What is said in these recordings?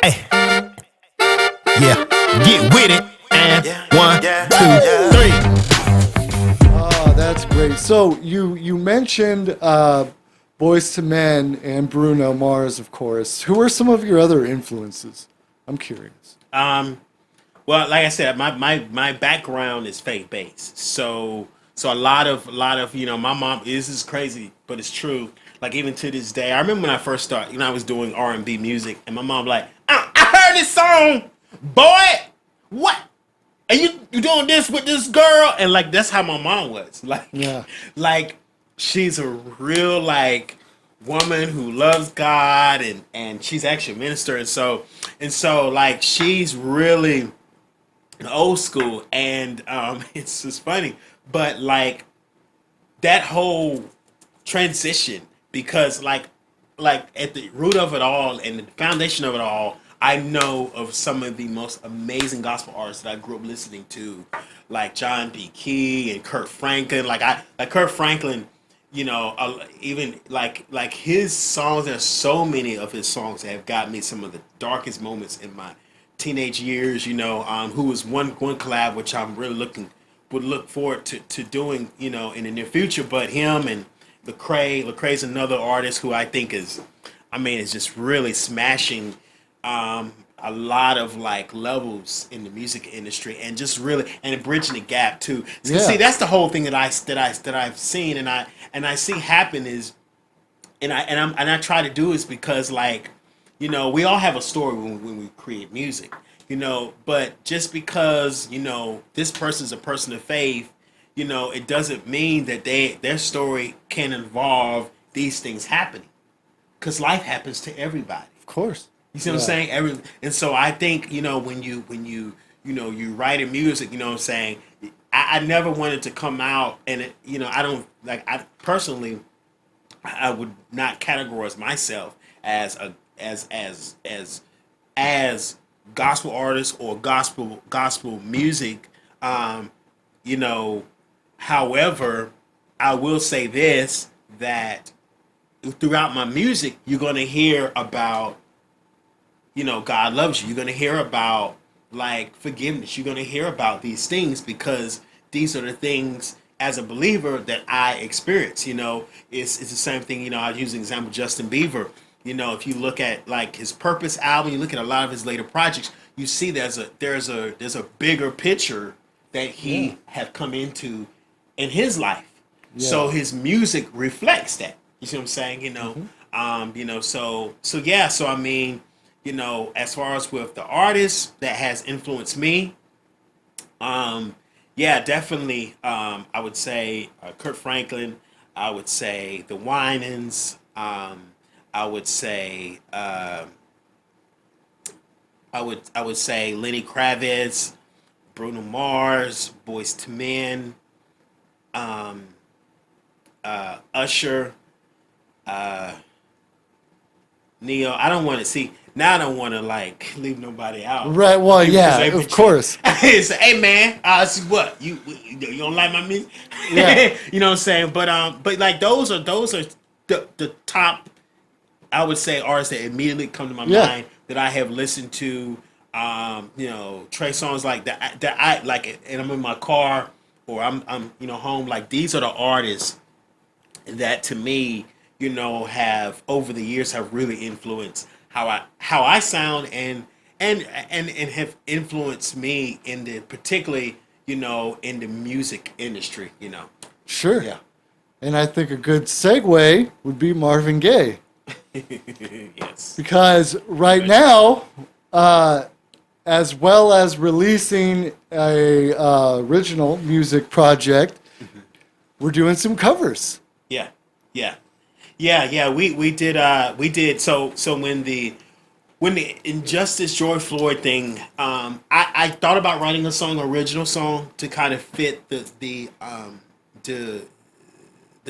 Hey, yeah, get with it. And one, two, three. Oh, that's great. So you mentioned Boys to Men and Bruno Mars, of course. Who are some of your other influences? I'm curious. Um, well, like I said, my background is faith based. So a lot of my mom. This is crazy, but it's true. Like even to this day, I remember when I first started. I was doing R&B music, and my mom like, I heard this song, boy. What? And you doing this with this girl? And like that's how my mom was. Like, Yeah. like she's a real like woman who loves God, and she's actually a minister, and so like she's really old school, and it's just funny, but like that whole transition, because like at the root of it all and the foundation of it all, I know of some of the most amazing gospel artists that I grew up listening to, like John B. Key and Kurt Franklin. Like Kurt Franklin, even like his songs. There's so many of his songs that have got me some of the darkest moments in my teenage years. Who was one collab which I'm really would look forward to doing, in the near future. But him and Lecrae's another artist who I think is just really smashing a lot of like levels in the music industry, and just really and bridging the gap too. So, Yeah. see, that's the whole thing that I've seen and I see happen is and I try to do is because like we all have a story when we create music, but just because this person's a person of faith, it doesn't mean that their story can involve these things happening, because life happens to everybody. Of course. You see what I'm saying? And so I think when you write in music, what I'm saying, I never wanted to come out and I don't like, I personally, I would not categorize myself as a as gospel artist or gospel music. You know, However, I will say this, that throughout my music, you're gonna hear about, God loves you. You're gonna hear about like forgiveness. You're gonna hear about these things because these are the things as a believer that I experience. It's the same thing. I use an example, Justin Bieber. If you look at like his Purpose album, you look at a lot of his later projects, you see there's a bigger picture that he have come into in his life. Yeah. So his music reflects that. You see what I'm saying? So yeah. So I mean, as far as with the artist that has influenced me, yeah, definitely. I would say Kurt Franklin. I would say the Winans. I would say I would say Lenny Kravitz, Bruno Mars, Boys to Men, Usher, Neo. I don't want to see now. I don't want to like leave nobody out. Right. Well, Because yeah, they of would- course. Say, hey man, see what you don't like my music? Yeah. You know what I'm saying? But like those are the top, I would say, artists that immediately come to my Yeah. mind that I have listened to. Trey songs like that I like it, and I'm in my car or I'm home. Like these are the artists that to me, have over the years have really influenced how I sound, and have influenced me in the particularly in the music industry. Sure. Yeah. And I think a good segue would be Marvin Gaye. Yes. Because right now, as well as releasing a original music project, we're doing some covers. Yeah, yeah, yeah. We did. So when the Injustice George Floyd thing, I thought about writing a song, original song, to kind of fit the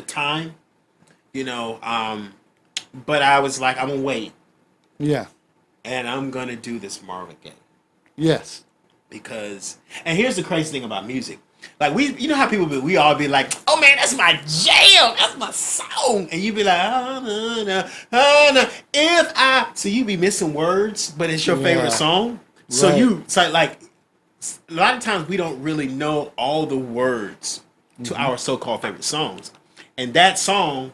time, but I was like, I'm gonna wait, Yeah. and I'm gonna do this Marvin Gaye Yes. because, and here's the crazy thing about music. Like you know how people be, we all be like, oh man, that's my jam, that's my song, and you be like, oh no, no, oh no. So you be missing words, but it's your favorite song. So Right. it's like a lot of times we don't really know all the words to our so-called favorite songs, and that song,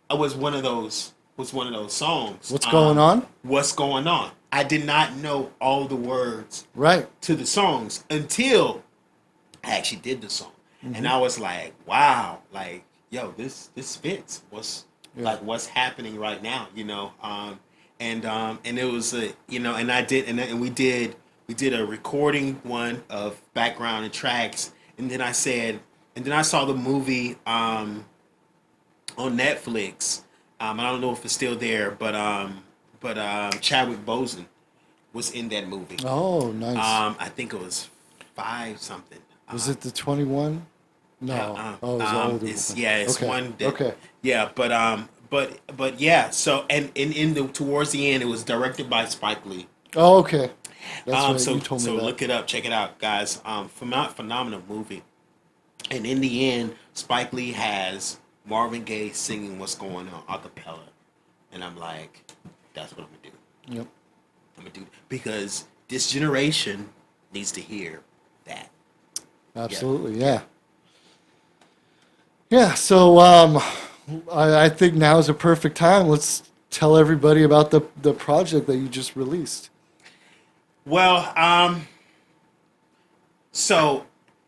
was one of those songs. What's going on? What's going on? I did not know all the words Right. to the songs until I actually did the song, and I was like, wow, like yo, this fits. What's happening right now? And it was and I did and we did a recording one of background and tracks, and then I saw the movie on Netflix. I don't know if it's still there, but Chadwick Boseman was in that movie. Oh, nice. I think it was 5 something. Was it the 21? No. Oh, it was the older one. It's okay. one. That, Okay. Yeah, but yeah. So and in the towards the end, it was directed by Spike Lee. Oh, okay. That's right. So You told me so that. look it up, check it out, guys. Phenomenal movie. And in the end, Spike Lee has Marvin Gaye singing "What's Going On" a cappella, and I'm like, that's what I'm gonna do. Yep. I'm gonna do because this generation needs to hear that. Absolutely, yeah. Yeah, so I think now is a perfect time. Let's tell everybody about the project that you just released. Well, so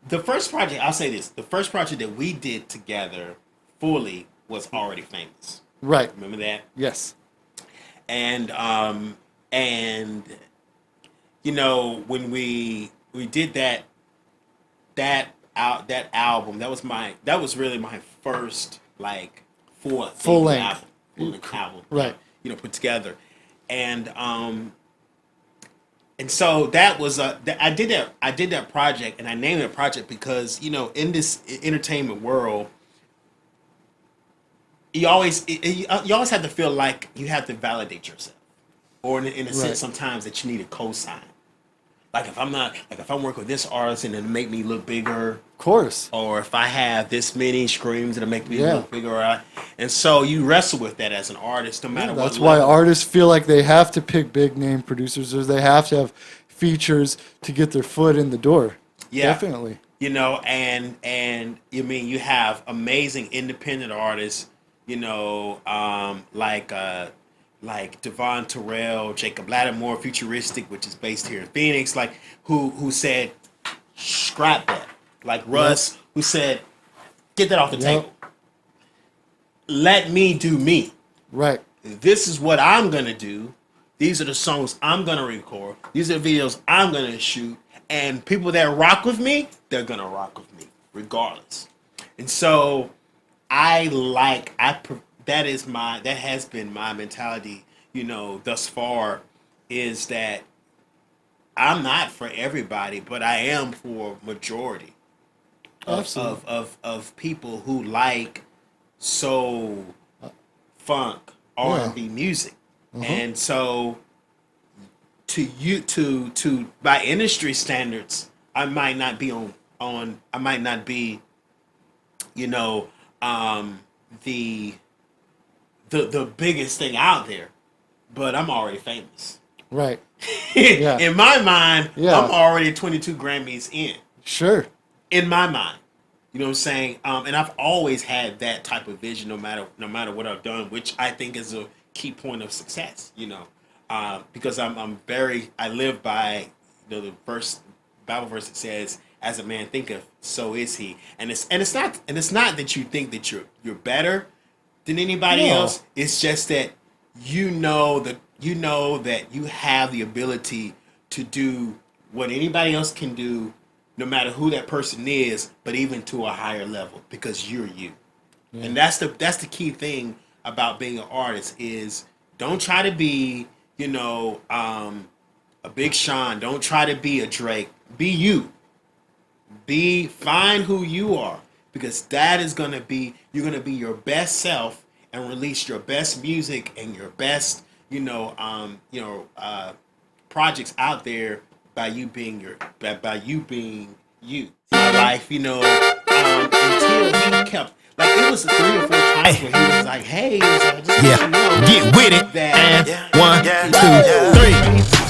the first project, I'll say this, the first project that we did together fully was Already Famous. Right. Remember that? Yes. And when we did that album, that was really my first like Full length album, right? Put together, and so that was I did that project, and I named it project because in this entertainment world, you always have to feel like you have to validate yourself, or in a sense sometimes that you need a cosign. Like if I'm working with this artist and it'll make me look bigger, Of course. or if I have this many streams, it'll make me look bigger. And so you wrestle with that as an artist, no matter what. That's why level. artists feel like they have to pick big name producers, or they have to have features to get their foot in the door. Yeah. Definitely. And you have amazing independent artists, like Devon Terrell, Jacob Lattimore, Futuristic, which is based here in Phoenix, like who said, scrap that. Like Russ, who said, get that off the table. Let me do me. Right. This is what I'm gonna do. These are the songs I'm gonna record. These are the videos I'm gonna shoot. And people that rock with me, they're gonna rock with me, regardless. And so that has been my mentality, thus far, is that I'm not for everybody, but I am for majority of people who like soul, funk, R&B music. And so to by industry standards, I might not be the biggest thing out there, but I'm already famous. Right. In my mind, Yeah. I'm already 22 Grammys in. Sure. In my mind. You know what I'm saying? And I've always had that type of vision no matter what I've done, which I think is a key point of success, because I live by the Bible verse that says, as a man thinketh, so is he. And it's not that you think that you're better than anybody else. It's just that you know that you have the ability to do what anybody else can do, no matter who that person is, but even to a higher level, because you're you. Yeah. And that's the key thing about being an artist is don't try to be, a Big Sean. Don't try to be a Drake. Be you. Find who you are, because that is you're gonna be your best self and release your best music and your best, projects out there by you being you. My life, you know, until he kept like it was 3 or 4 times where he was like, "Hey, I just want you to know Get with it. that And 1, 2, 3.